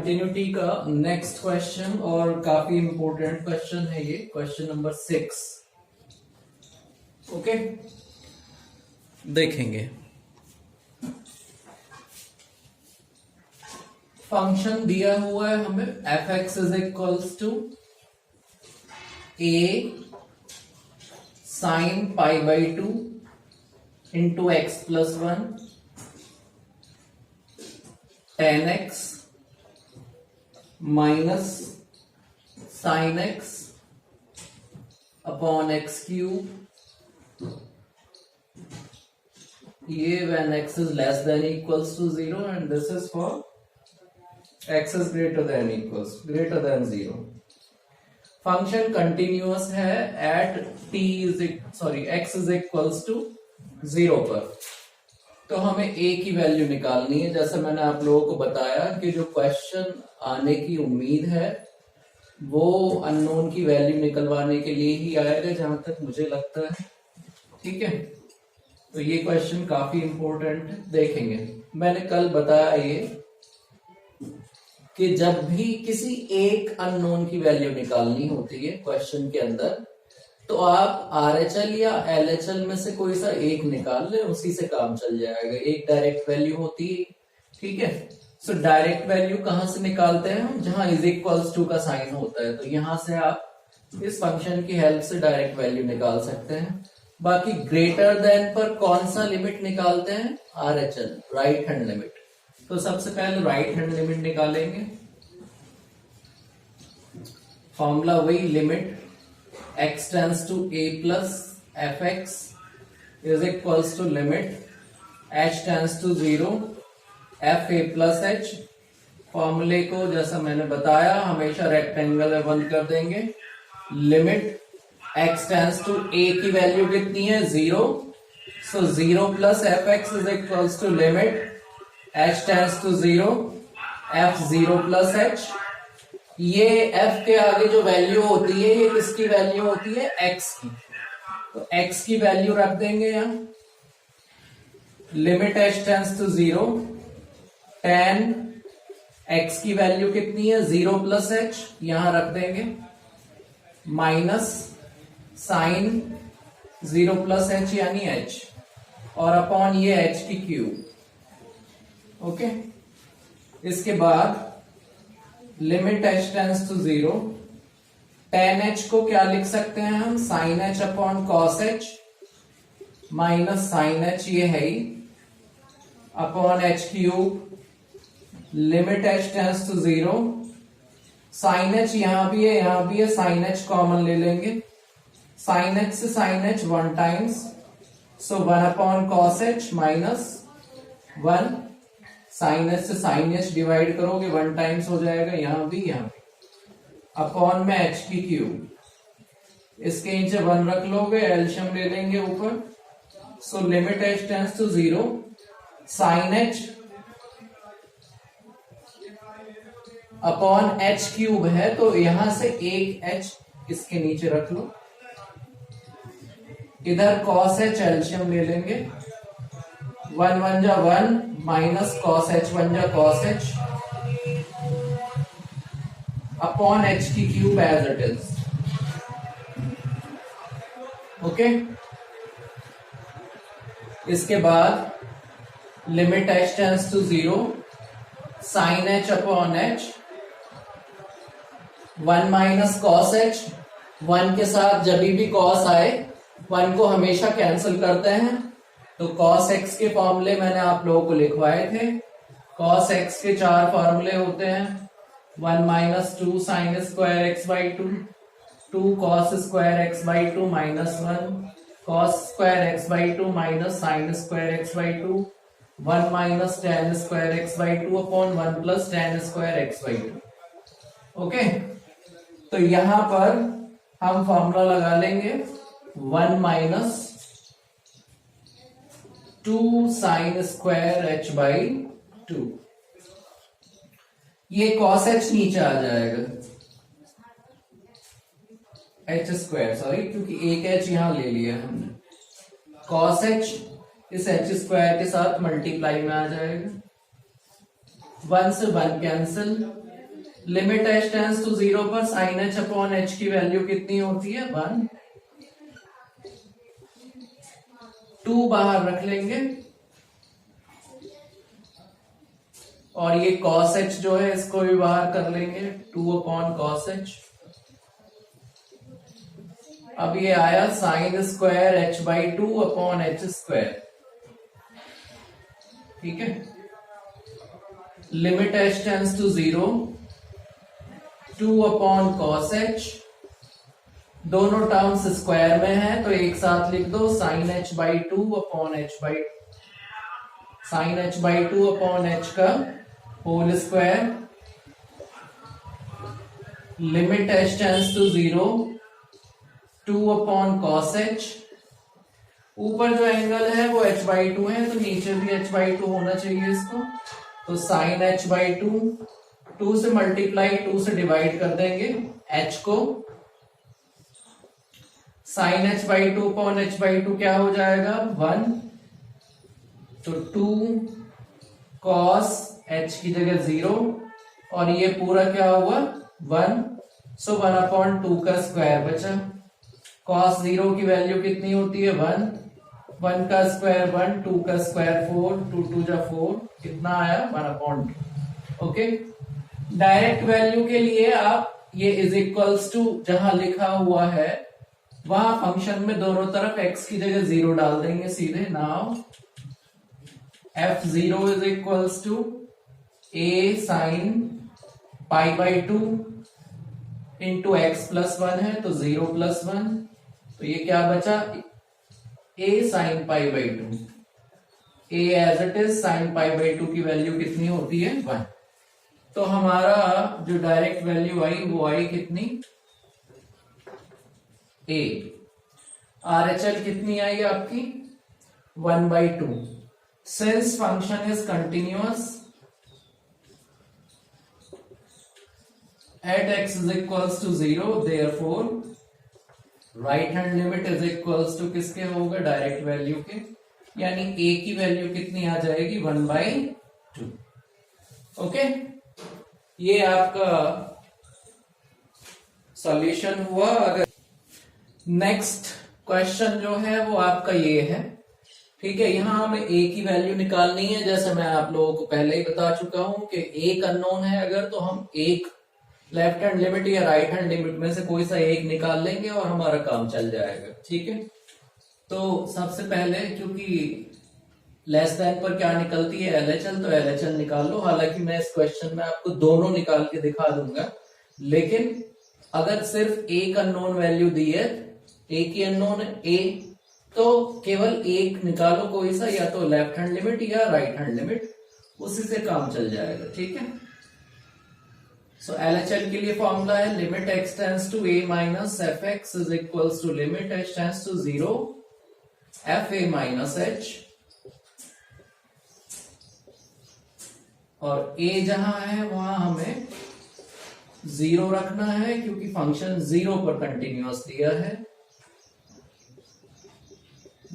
Continuity का next question और काफी इंपॉर्टेंट क्वेश्चन है ये, क्वेश्चन नंबर 6। ओके, देखेंगे। फंक्शन दिया हुआ है हमें F x is equals to A sine pi by 2 into X plus 1 tan X minus sine X upon X cube, ये when x is less than equals to 0 and this is for x is greater than 0। Function continuous है eight x is equals to 0 पर। तो हमें a की value निकालनी है। जैसे मैंने आप लोगों को बताया कि जो क्वेश्चन आने की उम्मीद है वो अननोन की वैल्यू निकलवाने के लिए ही आएगा, जहां तक मुझे लगता है। ठीक है, तो ये क्वेश्चन काफी इंपॉर्टेंट है, देखेंगे। मैंने कल बताया ये कि जब भी किसी एक अननोन की वैल्यू निकालनी होती है क्वेश्चन के अंदर, तो आप RHL या LHL में से कोई सा एक निकाल ले, उसी से काम चल जाएगा। एक डायरेक्ट वैल्यू होती है, ठीक है। सो डायरेक्ट वैल्यू कहां से निकालते हैं हम? जहां इज इक्वल्स टू का साइन होता है, तो यहां से आप इस फंक्शन की हेल्प से डायरेक्ट वैल्यू निकाल सकते हैं। बाकी ग्रेटर देन पर कौन सा लिमिट निकालते हैं? RHL, right hand limit. तो सबसे पहले राइट हैंड लिमिट निकालेंगे। फॉर्मूला वही, limit x tends to a plus F x is equals to limit h tends to 0 F A plus H. फॉर्मूले को जैसा मैंने बताया हमेशा रेक्टेंगल में बंद कर देंगे। Limit x tends to a की वैल्यू कितनी है? 0। So 0 plus F x is equals to limit h tends to 0 f 0 plus h। ये f के आगे जो वैल्यू होती है ये किसकी वैल्यू होती है? x की। तो x की वैल्यू रख देंगे यहां। Limit h tends to 0 tan x की वैल्यू कितनी है? 0 प्लस h, यहां रख देंगे। माइनस साइन 0 प्लस h यानी h, और अपॉन ये h की क्यूब। ओके, इसके बाद limit h tends to 0 tan h को क्या लिख सकते हैं हम? Sine h upon cos h minus sine h, ये है ही, upon h cube. Limit h tends to 0, sine h यहां भी है यहां भी है, साइन h कॉमन ले लेंगे। साइन h से sine h 1 times, so 1 upon cos h minus 1। Sine h से साइन h डिवाइड करोगे 1 टाइम्स हो जाएगा, यहां भी अपॉन में h की क्यूब। इसके नीचे 1 रख लोगे, एल्शियम ले लेंगे ऊपर। So limit h tends to 0 sine h upon h cube है, तो यहां से एक h इसके नीचे रख लो। इधर cos h एल्शियम ले लेंगे। 1 1 जा 1 माइनस cos h 1 जा cos h अपॉन h की cube as it is. Okay, इसके बाद limit h tends to 0 sine h upon h 1 minus cos h। 1 के साथ जब भी कॉस आए 1 को हमेशा कैंसिल करते हैं, तो cos x के फॉर्मूले मैंने आप लोगों को लिखवाए थे। cos x के 4 फॉर्मूले होते हैं। 1 minus 2 sine square x by 2, 2 cos square x by 2 minus 1 cos square x by 2 minus sine square x by 2, 1 minus ten square x by 2 upon 1 plus ten square x by 2। Okay, तो यहां पर हम formula लगा लेंगे 1 minus 2 sine square h by 2। ये cos h नीचे आ जाएगा, h square, sorry, क्योंकि एक h यहां ले लिया हमने। cos h इस h स्क्वायर के साथ मल्टीप्लाई में आ जाएगा। 1 से 1 cancel, limit h tends to 0 पर साइन h अपॉन h की वैल्यू कितनी होती है 1। 2 बाहर रख लेंगे और ये cos h जो है इसको भी बाहर कर लेंगे 2 अपॉन cos h। अब ये आया sine square h by 2 upon h square. ठीक है, limit h tends to 0 2 upon cos h, दोनों टर्म्स स्क्वायर में है तो एक साथ लिख दो sine h by 2 upon h by sine h by 2 upon h का whole square. Limit h tends to 0 2 upon cos h, ऊपर जो एंगल है वो h बाई 2 है तो नीचे भी h बाई 2 होना चाहिए इसको, तो साइन h बाई 2, 2 से मल्टीप्लाई 2 से डिवाइड कर देंगे h को, sine h by 2 upon h by 2 क्या हो जाएगा 1, तो 2 cos h की जगह 0 और ये पूरा क्या हुआ 1, सो 1 अपॉन 2 का स्क्वायर बचा। cos 0 की वैल्यू कितनी होती है 1, 1 का स्क्वायर 1, 2 का स्क्वायर 4, 2 2 जा 4, कितना आया 1 अपॉन 2। ओके, डायरेक्ट वैल्यू के लिए आप ये इज इक्वल्स टू जहां लिखा हुआ है वहां फंक्शन में दोनों तरफ x की जगह 0 डाल देंगे सीधे। Now f0 is equals to a sine pi by 2 into X plus 1 है तो 0 प्लस 1, तो ये क्या बचा a sine pi by 2, a as it is sine pi by 2 की वैल्यू कितनी होती है 1। तो हमारा जो डायरेक्ट वैल्यू आई वो आई कितनी a। RHL कितनी आई आपकी 1 by 2। Since function is continuous at x is equals to 0, therefore right hand limit is equals to किसके होगा डायरेक्ट वैल्यू के, यानी a की वैल्यू कितनी आ जाएगी 1 बाई 2। ओके, ये आपका सॉल्यूशन हुआ। अगर नेक्स्ट क्वेश्चन जो है वो आपका ये है, ठीक है, यहां हमें a की वैल्यू निकालनी है। जैसे मैं आप लोगों को पहले ही बता चुका हूं कि एक अननोन है अगर तो हम एक लेफ्ट हैंड लिमिट या राइट हैंड लिमिट में से कोई सा एक निकाल लेंगे और हमारा काम चल जाएगा। ठीक है, तो सबसे पहले क्योंकि लेस देन पर क्या निकलती है LHL, तो LHL निकाल लो। हालांकि मैं इस क्वेश्चन में आपको दोनों निकाल के दिखा दूंगा, लेकिन अगर सिर्फ एक अननोन वैल्यू दी है, एक ही अननोन है a, तो केवल एक निकालो कोई सा, या तो लेफ्ट हैंड लिमिट या राइट हैंड लिमिट, उसी से काम चल जाएगा। ठीक है, सो LHL के लिए फॉर्मूला है limit x tends to a minus F x is equals to limit h tends to 0 F A minus h, और a जहां है वहां हमें 0 रखना है क्योंकि फंक्शन 0 पर कंटिन्यूअस दिया है।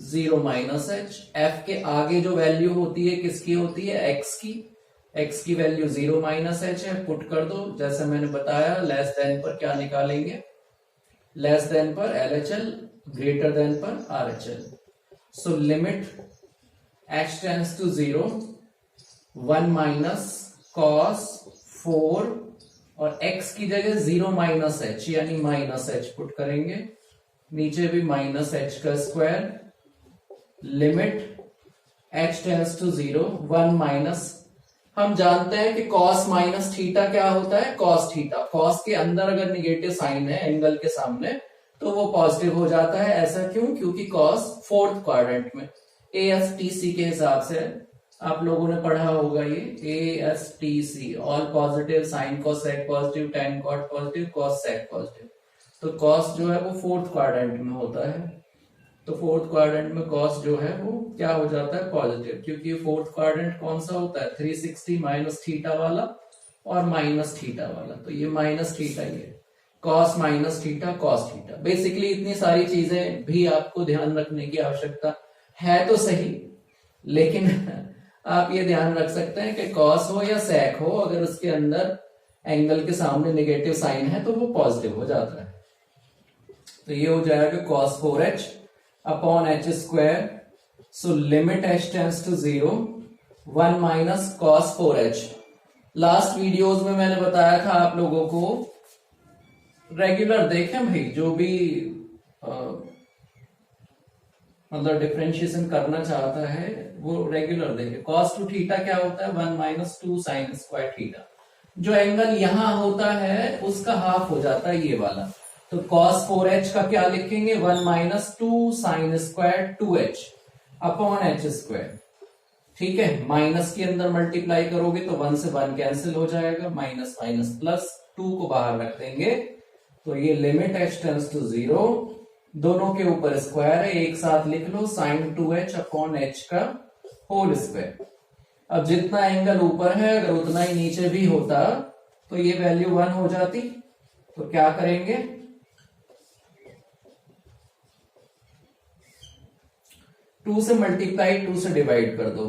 0 माइनस h, f के आगे जो वैल्यू होती है किसकी होती है x की, x की वैल्यू 0 माइनस h है, पुट कर दो। जैसे मैंने बताया लेस देन पर क्या निकालेंगे, लेस देन पर LHL, ग्रेटर देन पर RHL। So limit h tends to 0 1 minus cos 4 और x की जगह 0 माइनस h यानी माइनस h पुट करेंगे, नीचे भी माइनस h का square. Limit h tends to 0 1 minus, हम जानते हैं कि cos माइनस थीटा क्या होता है cos थीटा, cos के अंदर अगर निगेटिव साइन है एंगल के सामने तो वो पॉजिटिव हो जाता है। ऐसा क्यों, क्योंकि cos फोर्थ क्वाड्रेंट में ASTC के हिसाब से आप लोगों ने पढ़ा होगा, ये ASTC all positive, sine cos sec positive, tan cot positive, cos sec positive, तो cos जो है वो फोर्थ क्वाड्रेंट में होता है, तो फोर्थ क्वाड्रेंट में cos जो है वो क्या हो जाता है पॉजिटिव, क्योंकि फोर्थ क्वाड्रेंट कौन सा होता है 360 माइनस थीटा वाला और माइनस थीटा वाला, तो ये माइनस थीटा ही है, cos minus theta cos theta. Basically इतनी सारी चीजें भी आपको ध्यान रखने की आवश्यकता है तो सही, लेकिन आप ये ध्यान रख सकते हैं कि cos हो या sec हो, अगर उसके अंदर एंगल के सामने नेगेटिव साइन है तो वो पॉजिटिव हो जाता है। तो ये हो जाएगा cos 4h upon h square. So limit h tends to 0 1 minus cos 4h। Last videos में मैंने बताया था आप लोगों को, रेगुलर देखें भाई, जो भी मतलब डिफरेंशिएशन करना चाहता है वो रेगुलर देखे। cos 2 थीटा क्या होता है 1 माइनस 2 साइन स्क्वायर थीटा। जो एंगल यहां होता है उसका हाफ हो जाता है ये वाला। तो cos 4h का क्या लिखेंगे 1 minus 2 sine square 2h upon h square. ठीक है, माइनस के अंदर मल्टीप्लाई करोगे तो 1 से 1 कैंसिल हो जाएगा, माइनस माइनस प्लस 2 को बाहर रख देंगे। तो ये लिमिट h टेंड्स टू 0, दोनों के ऊपर स्क्वायर है, एक साथ लिख लो साइन 2h अपॉन h का होल स्क्वायर। अब जितना एंगल ऊपर है अगर उतना ही नीचे भी होता तो ये वैल्यू 1 हो जाती। तो क्या करेंगे, टू से मल्टीप्लाई 2 से डिवाइड कर दो।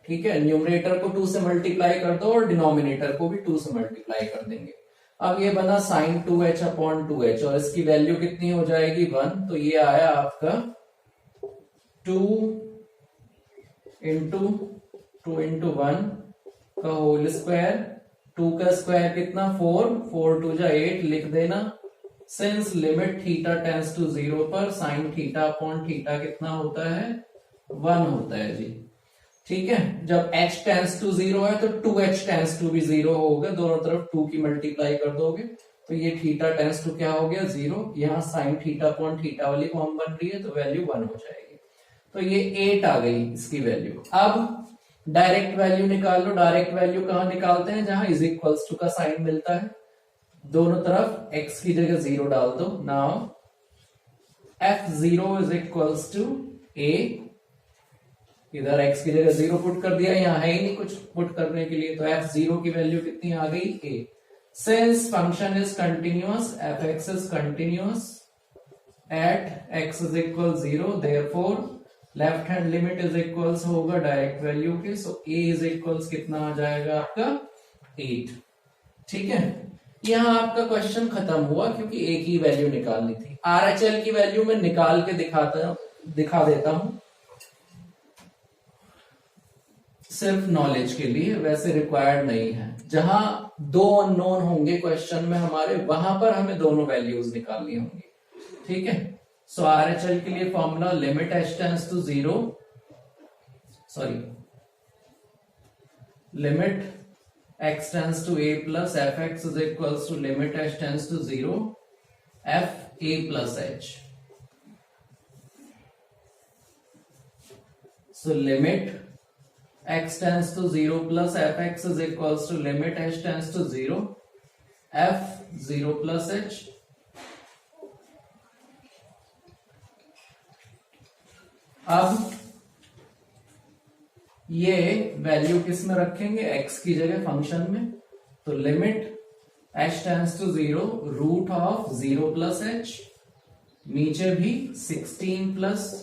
ठीक है, न्यूमरेटर को 2 से मल्टीप्लाई कर दो और डिनोमिनेटर को भी 2 से मल्टीप्लाई कर देंगे। अब ये बना साइन 2h अपॉन 2h और इसकी वैल्यू कितनी हो जाएगी 1। तो ये आया आपका 2 इंटू 1 का होल स्क्वायर। 2 का स्क्वायर कितना 4, 4 2 जा 8 लिख देना। Since limit theta tends to 0 पर साइन थीटा अपॉन थीटा कितना होता है 1 होता है जी। ठीक है, जब h टेंड्स टू 0 है तो 2h टेंड्स टू भी 0 होगा, दोनों तरफ 2 की मल्टीप्लाई कर दोगे तो ये थीटा टेंड्स टू क्या हो गया 0। यहाँ साइन थीटा अपॉन थीटा वाली फॉर्म बन रही है तो वैल्यू 1 हो जाएगी। तो ये 8 आ गई इसकी वैल्यू। अब डायरेक्ट वैल्यू निकाल लो। डायरेक्ट वैल्यू कहां निकालते हैं, जहां इज इक्वल्स टू का साइन मिलता है, दोनों तरफ x की जगह 0 डाल दो। Now f0 is equals to a, इधर x की जगह 0 पुट कर दिया, यहाँ है ही नहीं कुछ पुट करने के लिए, तो f0 की वैल्यू कितनी आ गई a। Since function is continuous, fx is continuous at x is equal 0, therefore left hand limit is equals होगा डायरेक्ट वैल्यू के। सो a इज इक्वल्स कितना आ जाएगा आपका 8। ठीक है, यहां आपका क्वेश्चन खत्म हुआ क्योंकि a की वैल्यू निकालनी थी। RHL की वैल्यू में निकाल के दिखा देता हूं सिर्फ नॉलेज के लिए, वैसे रिक्वायर्ड नहीं है। जहां दो अननोन होंगे क्वेश्चन में हमारे, वहां पर हमें दोनों वैल्यूज निकालनी होंगी। ठीक है, सो RHL के लिए formula limit h tends to 0, sorry limit x tends to a plus fx is equals to limit h tends to 0 f a plus h। So limit x tends to 0 plus fx is equals to limit h tends to 0 f 0 plus h। अब ये value किस में रखेंगे, x की जगह function में। तो limit h tends to 0 root of 0 plus h, नीचे भी 16 plus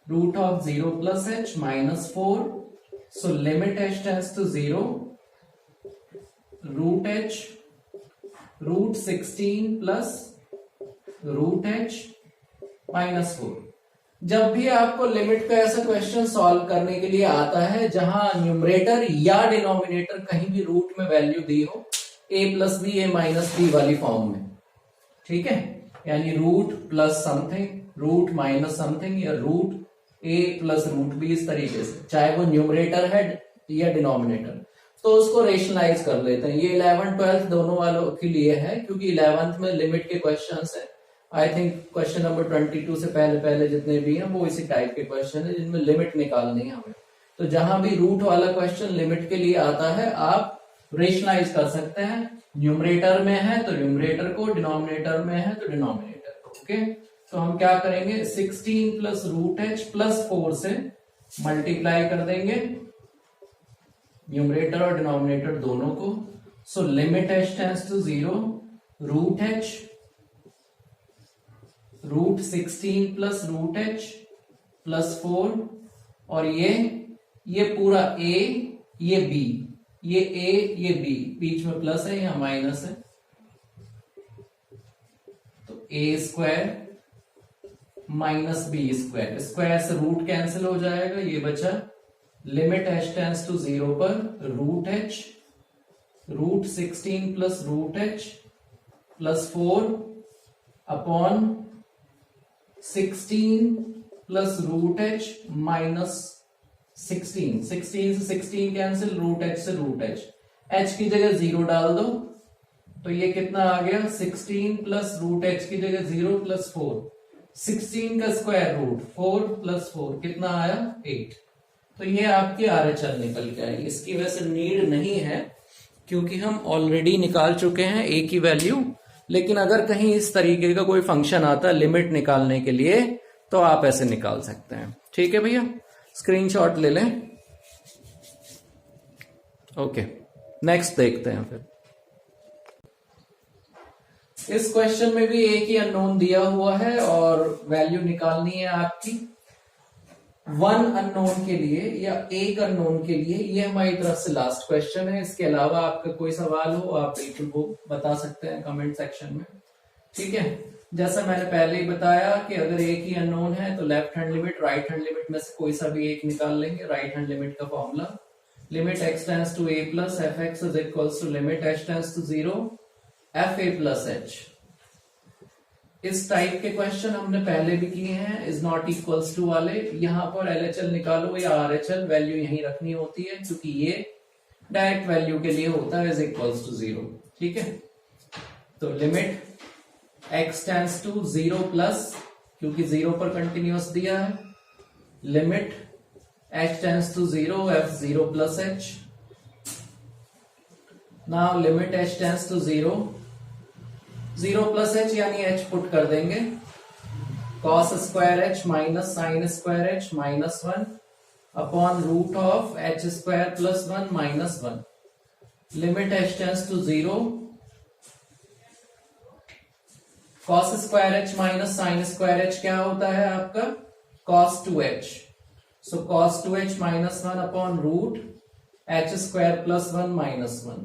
root of 0 plus h minus 4। So limit h tends to 0 root h root 16 plus root h minus 4। जब भी आपको लिमिट का ऐसा क्वेश्चन सॉल्व करने के लिए आता है जहां न्यूमरेटर या डिनोमिनेटर कहीं भी रूट में वैल्यू दी हो, a plus B a minus B वाली फॉर्म में, ठीक है, यानी root plus something, root minus something, या root a plus root B, इस तरीके से, चाहे वो न्यूमरेटर है या डिनोमिनेटर, तो उसको रेशनलाइज कर लेते हैं। ये 11th 12th दोनों वालों के लिए है क्योंकि 11th में लिमिट के क्वेश्चंस है। आई थिंक क्वेश्चन नंबर 22 से पहले पहले जितने भी हैं वो इसी टाइप के क्वेश्चन है जिनमें लिमिट निकालनी है हमें। तो जहां भी रूट वाला क्वेश्चन लिमिट के लिए आता है आप रेशनलाइज कर सकते हैं। न्यूमरेटर में है तो न्यूमरेटर को, डिनोमिनेटर में है तो डिनोमिनेटर को। ओके, तो हम क्या करेंगे, 16 प्लस रूट एच प्लस 4 से मल्टीप्लाई कर देंगे न्यूमरेटर और डिनोमिनेटर दोनों को। So limit h tends to 0 root h root 16 plus root h plus 4, और ये पूरा a ये b, ये a ये b, बीच में प्लस है या माइनस है, तो a square minus b square, square से रूट कैंसिल हो जाएगा, ये बचा लिमिट h टेंड्स टू 0 पर root h, root 16 plus root h plus 4 upon 16 plus root h minus 16, 16 से 16 कैंसिल, रूट h से रूट h की जगह 0 डाल दो, तो ये कितना आ गया 16 प्लस रूट h की जगह 0 प्लस 4, 16 का स्क्वायर रूट 4 प्लस 4 कितना आया 8। तो ये आपकी RHL निकल के आई। इसकी वैसे नीड नहीं है क्योंकि हम ऑलरेडी निकाल चुके हैं a की वैल्यू, लेकिन अगर कहीं इस तरीके का कोई फंक्शन आता है लिमिट निकालने के लिए तो आप ऐसे निकाल सकते हैं। ठीक है भैया, स्क्रीनशॉट ले लें। ओके, नेक्स्ट देखते हैं फिर। इस क्वेश्चन में भी एक ही अननोन दिया हुआ है और वैल्यू निकालनी है आपकी। वन अननोन के लिए या एक अननोन के लिए, ये हमारी तरफ से लास्ट क्वेश्चन है। इसके अलावा आपका कोई सवाल हो आप बिल्कुल वो बता सकते हैं कमेंट सेक्शन में। ठीक है, जैसा मैंने पहले ही बताया कि अगर एक ही अननोन है तो left hand limit right hand limit में से कोई सा भी एक निकाल लेंगे। राइट हैंड लिमिट का formula limit x tends to a plus F x is equals to limit h tends to 0 F A plus h. इस टाइप के क्वेश्चन हमने पहले भी किए हैं, इज नॉट इक्वल्स टू वाले। यहां पर LHL निकालो या RHL, वैल्यू यहीं रखनी होती है क्योंकि ये डायरेक्ट वैल्यू के लिए होता है, इज इक्वल्स टू 0। ठीक है, तो limit x tends to 0 plus, क्योंकि 0 पर कंटिन्यूअस दिया है, limit h tends to 0 f 0 plus h। Now limit h tends to 0 plus h यानी h पुट कर देंगे, cos square h minus sine square h minus 1 upon root of h square plus 1 minus 1। Limit h tends to 0 cos square h minus sine square h क्या होता है आपका cos 2h। So cos 2h minus 1 upon root h square plus 1 minus 1।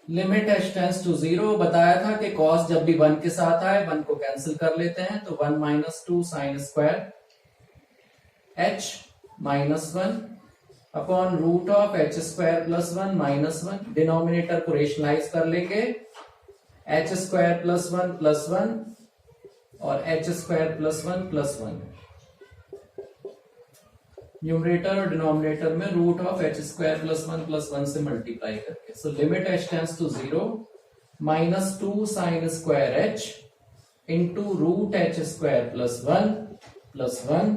Limit h tends to 0, बताया था कि cos जब भी 1 के साथ आए 1 को कैंसिल कर लेते हैं, तो 1 minus 2 sine square h minus 1 upon root of h square plus 1 minus 1। Denominator को रेशनलाइज कर लेंगे, h स्क्वायर प्लस 1 और h स्क्वायर प्लस 1 न्यूमरेटर और डिनोमिनेटर में root of h square plus 1 से मल्टीप्लाई करके। So limit h tends to 0 minus 2 sine square h into root h square plus 1।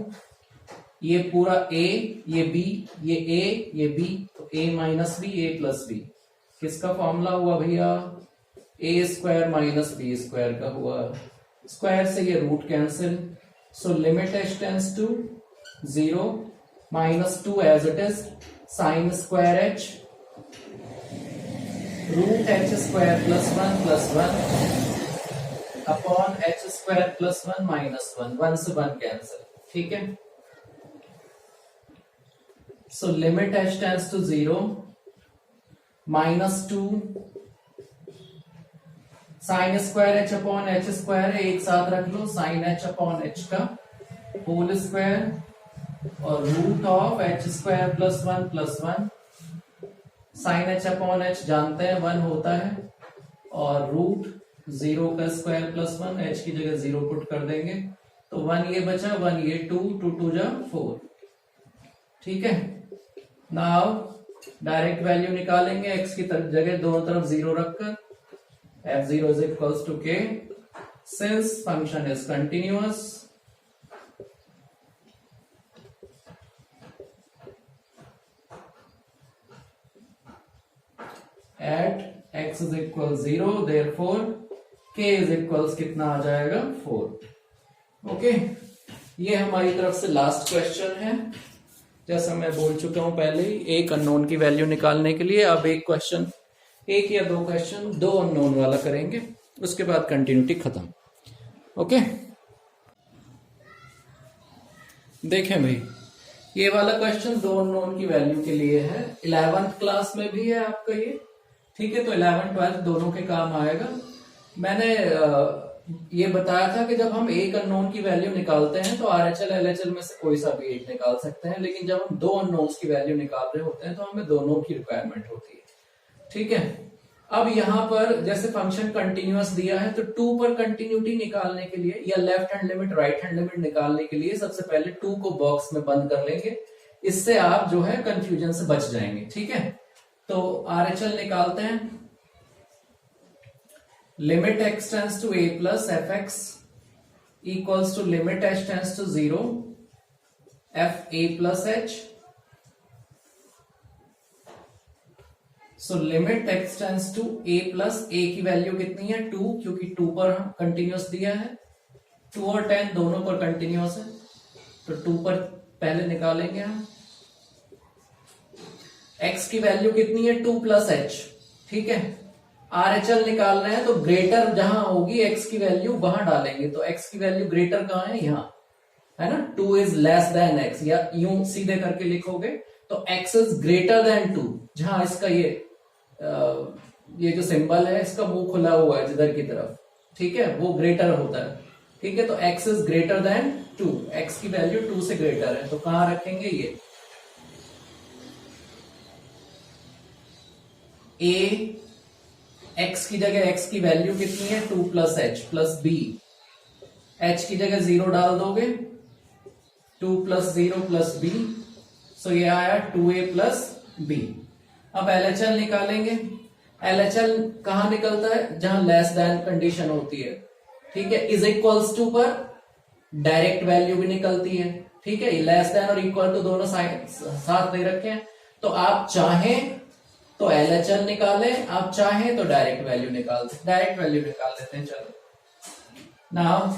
ये पूरा a, ये b, ये a, ये b, तो a minus b, a plus b। किसका फॉर्मूला हुआ भैया? a square minus b square का हुआ। स्क्वायर से ये root cancel, so limit h tends to 0 minus 2 as it is sine square h root h square plus 1 upon h square plus 1 minus 1 से 1 cancel. ठीक है, so limit h tends to 0 minus 2 sine square h upon h square है, एक साथ रख लो, sine h upon h का whole square और root of h square plus 1 sine h upon h जानते हैं 1 होता है, और रूट 0 का स्क्वायर प्लस 1, h की जगह 0 पुट कर देंगे, तो 1 ये बचा, 1 ये 2 2 जा 4। ठीक है, नाउ डायरेक्ट वैल्यू निकालेंगे, x की जगह दोनों तरफ 0 रखकर, f0 is equals to k since function is continuous। at x is equals 0, therefore k is equals कितना आ जाएगा 4। ओके, ये हमारी तरफ से लास्ट क्वेश्चन है। जैसा मैं बोल चुका हूं पहले ही, एक अननोन की वैल्यू निकालने के लिए अब एक क्वेश्चन, एक या दो क्वेश्चन दो अननोन वाला करेंगे, उसके बाद कंटिन्यूटी खत्म। ओके, देखें भाई, ये वाला क्वेश्चन दो अननोन की वैल्यू के लिए है, 11th क्लास में भी है आपका ये, ठीक है। तो 11 12 दोनों के काम आएगा। मैंने ये बताया था कि जब हम एक अननोन की वैल्यू निकालते हैं तो आरएचएल एलएचएल में से कोई सा भी एक निकाल सकते हैं, लेकिन जब हम दो अननोन्स की वैल्यू निकाल रहे होते हैं तो हमें दोनों की रिक्वायरमेंट होती है, ठीक है। अब यहां पर जैसे फंक्शन कंटिन्यूअस दिया है तो 2 पर कंटिन्यूटी निकालने के लिए या left hand limit right hand limit निकालने के लिए सबसे पहले 2 को बॉक्स में बंद कर लेंगे, इससे आप जो है कंफ्यूजन से बच जाएंगे, ठीक है। तो आरएचएल निकालते हैं, limit x tends to a plus F x equals to limit h tends to 0 f a plus h। So limit x tends to a plus a की वैल्यू कितनी है 2, क्योंकि 2 पर कंटिन्यूअस दिया है, 2 और 10 दोनों पर कंटिन्यूअस है, तो 2 पर पहले निकालेंगे हम। x की वैल्यू कितनी है 2 प्लस h, ठीक है। आरएचएल निकाल रहे हैं तो ग्रेटर जहां होगी x की वैल्यू वहां डालेंगे, तो x की वैल्यू ग्रेटर कहां है, यहां है ना, 2 इज लेस देन x, या यूं सीधे करके लिखोगे तो x इज ग्रेटर देन 2, जहां इसका ये जो सिंबल है इसका मुंह खुला हुआ है जिधर की तरफ, ठीक है, वो ग्रेटर होता है, ठीक है। तो x is greater than 2, x की वैल्यू 2 से ग्रेटर है, तो कहां रखेंगे ये a, x की जगह x की वैल्यू कितनी है 2 plus h plus b, h की जगह 0 डाल दोगे, 2 प्लस 0 प्लस b, सो ये आया 2a प्लस b। अब LHL निकालेंगे, LHL कहां निकलता है, जहां लेस देन कंडीशन होती है, ठीक है। इज इक्वल्स टू पर डायरेक्ट वैल्यू भी निकलती है, ठीक है, लेस देन और इक्वल टू दोनों साथ दे रखे हैं, तो आप चाहें तो LHL निकालें, आप चाहें तो डायरेक्ट वैल्यू निकाल देते हैं। चलो नाउ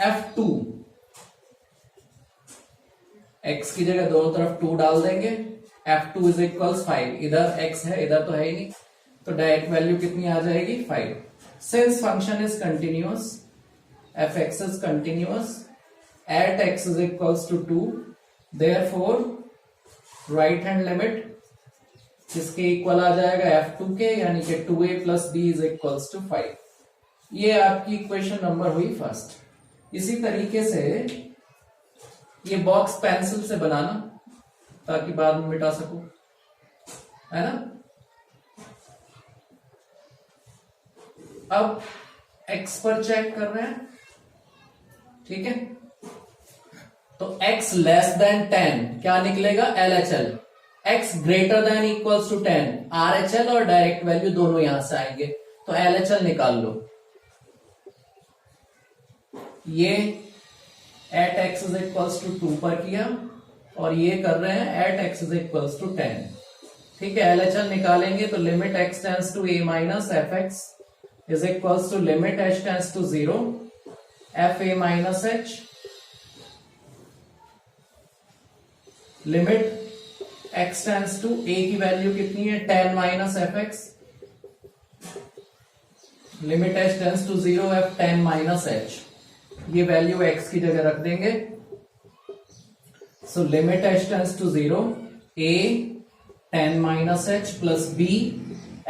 F2, x की जगह दोनों तरफ 2 डाल देंगे, F2 इज इक्वल्स 5, इधर x है इधर तो है ही नहीं, तो डायरेक्ट वैल्यू कितनी आ जाएगी 5। Since function is continuous, fx is continuous at x is equals to 2, therefore right hand limit इसके इक्वल आ जाएगा F2 के, यानी कि 2a plus b is equals to 5। ये आपकी इक्वेशन नंबर हुई फर्स्ट। इसी तरीके से ये बॉक्स पेंसिल से बनाना ताकि बाद में मिटा सको, है ना। अब x पर चेक कर रहे हैं, ठीक है, तो x लेस देन 10 क्या निकलेगा LHL, x greater than equals to 10 RHL, और डायरेक्ट वैल्यू दोनों यहां से आएंगे, तो LHL निकाल लो। ये at x is equals to 2 पर किया, और ये कर रहे हैं at x is equals to 10, ठीक है। LHL निकालेंगे तो limit x tends to a minus F x is equals to limit h tends to 0 f a minus h, limit x tends to a की वैल्यू कितनी है 10 minus F x, limit h tends to 0 f 10 minus h, ये value x की जगह रख देंगे, so limit h tends to 0 a 10 minus h plus b,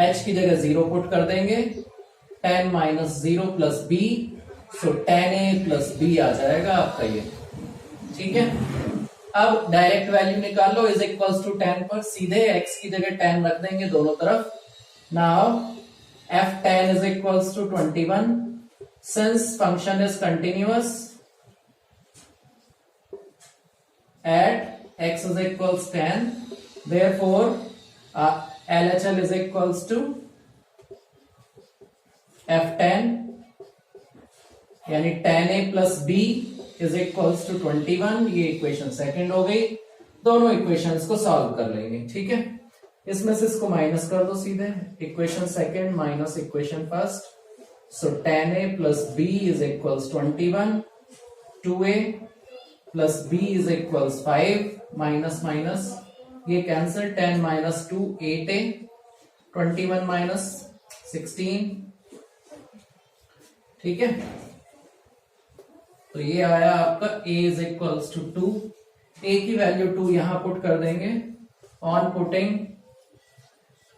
h की जगह 0 पुट कर देंगे, 10 minus 0 plus b, so 10a plus b आ जाएगा आपका ये, ठीक है। अब डायरेक्ट वैल्यू निकालो, इज इक्वल्स टू 10 पर सीधे x की जगह 10 रख देंगे दोनों तरफ। Now f10 is equals to 21, since function is continuous at x is equals 10, therefore LHL is equals to f10, यानी 10a plus b is equals to 21। ये इक्वेशन सेकंड हो गई, दोनों इक्वेशंस को सॉल्व कर लेंगे, ठीक है। इसमें से इसको माइनस कर दो सीधे, equation second minus equation first, so 10a plus b is equals 21, 2a plus b is equals 5, minus minus ये कैंसिल, 10 minus 2 8a, 21 minus 16, ठीक है। तो ये आया आपका a is equals to 2, a की वैल्यू 2 यहां पुट कर देंगे। On putting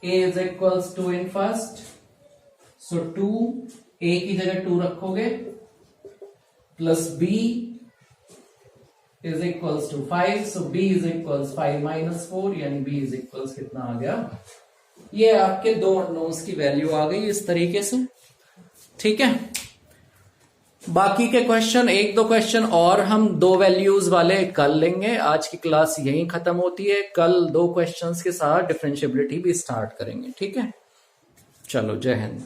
a is equals to in first, so 2 a की जगह 2 रखोगे plus b is equals to 5, so b is equals 5 minus 4, यानी b इज इक्वल्स कितना आ गया, ये आपके दो अननोन्स की वैल्यू आ गई इस तरीके से। ठीक है, बाकी के क्वेश्चन, एक दो क्वेश्चन और हम दो वैल्यूज वाले कल लेंगे। आज की क्लास यहीं खत्म होती है, कल दो क्वेश्चंस के साथ डिफरेंशिएबिलिटी भी स्टार्ट करेंगे। ठीक है, चलो, जय हिंद।